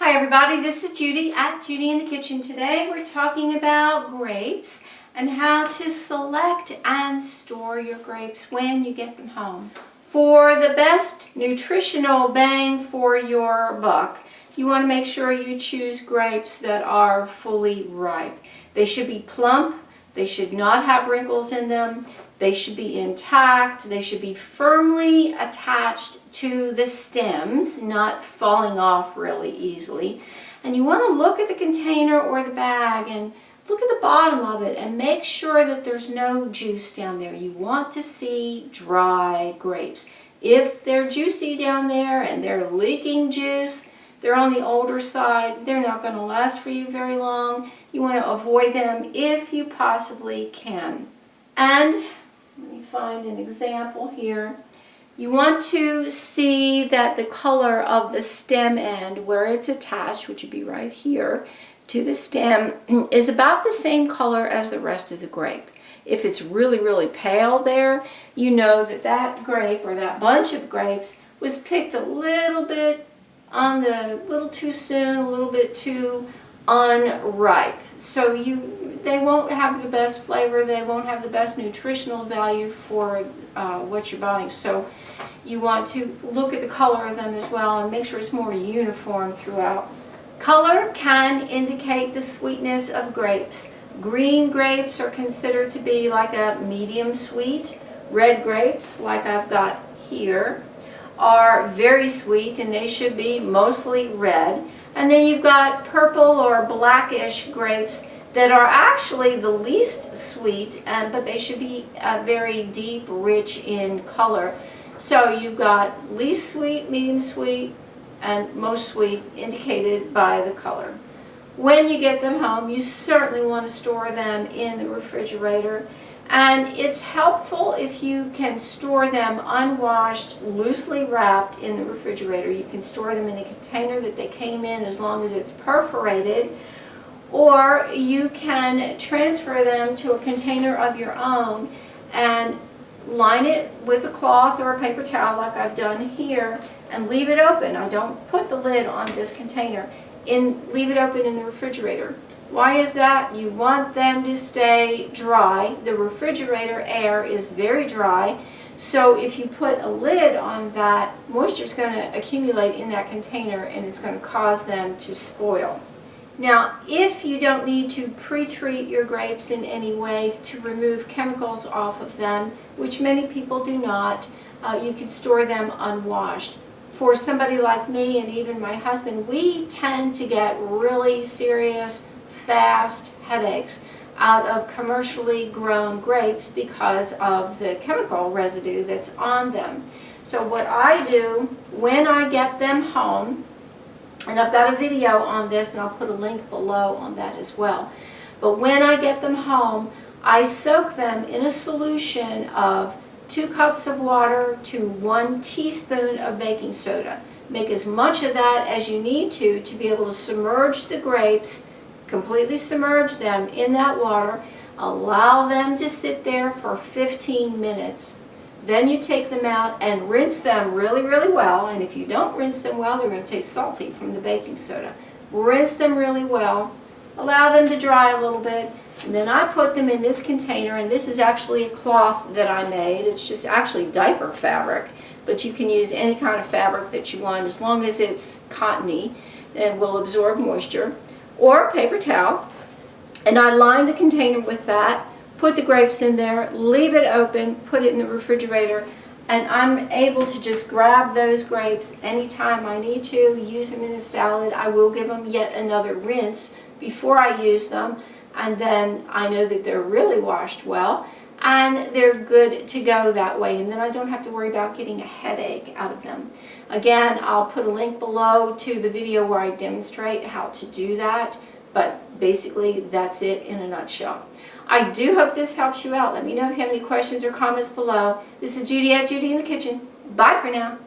Hi everybody, this is Judy at Judy in the Kitchen. Today we're talking about grapes and how to select and store your grapes when you get them home. For the best nutritional bang for your buck, you want to make sure you choose grapes that are fully ripe. They should be plump, they should not have wrinkles in them, they should be intact, they should be firmly attached to the stems, not falling off really easily. And you want to look at the container or the bag and look at the bottom of it and make sure that there's no juice down there. You want to see dry grapes. If they're juicy down there and they're leaking juice, they're on the older side, they're not going to last for you very long. You want to avoid them if you possibly can. And let me find an example here. You want to see that the color of the stem end where it's attached, which would be right here, to the stem is about the same color as the rest of the grape. If it's really, really pale there, you know that that grape or that bunch of grapes was picked a little bit little too soon, a little bit too unripe. So they won't have the best flavor, they won't have the best nutritional value for what you're buying. So you want to look at the color of them as well and make sure it's more uniform throughout. Color can indicate the sweetness of grapes. Green grapes are considered to be like a medium sweet. Red grapes, like I've got here, are very sweet and they should be mostly red. And then you've got purple or blackish grapes that are actually the least sweet, but they should be very deep, rich in color. So you've got least sweet, medium sweet, and most sweet indicated by the color. When you get them home, you certainly want to store them in the refrigerator. And it's helpful if you can store them unwashed, loosely wrapped in the refrigerator. You can store them in a container that they came in as long as it's perforated, or you can transfer them to a container of your own and line it with a cloth or a paper towel like I've done here and leave it open. I don't put the lid on this container. Leave it open in the refrigerator. Why is that? You want them to stay dry. The refrigerator air is very dry, so if you put a lid on that, moisture is going to accumulate in that container and it's going to cause them to spoil. Now, if you don't need to pre-treat your grapes in any way to remove chemicals off of them, which many people do not, you can store them unwashed. For somebody like me and even my husband, we tend to get really serious fast headaches out of commercially grown grapes because of the chemical residue that's on them. So what I do when I get them home, and I've got a video on this and I'll put a link below on that as well, but when I get them home, I soak them in a solution of 2 cups of water to 1 teaspoon of baking soda. Make as much of that as you need to be able to submerge the grapes, completely submerge them in that water, allow them to sit there for 15 minutes. Then you take them out and rinse them really, really well. And if you don't rinse them well, they're going to taste salty from the baking soda. Rinse them really well, allow them to dry a little bit, and then I put them in this container, and this is actually a cloth that I made. It's just actually diaper fabric, but you can use any kind of fabric that you want as long as it's cottony and will absorb moisture, or a paper towel. And I line the container with that, put the grapes in there, leave it open, put it in the refrigerator, and I'm able to just grab those grapes anytime I need to, use them in a salad. I will give them yet another rinse before I use them, and then I know that they're really washed well and they're good to go that way, and then I don't have to worry about getting a headache out of them. Again, I'll put a link below to the video where I demonstrate how to do that, but basically that's it in a nutshell. I do hope this helps you out. Let me know if you have any questions or comments below. This is Judy at Judy in the Kitchen. Bye for now.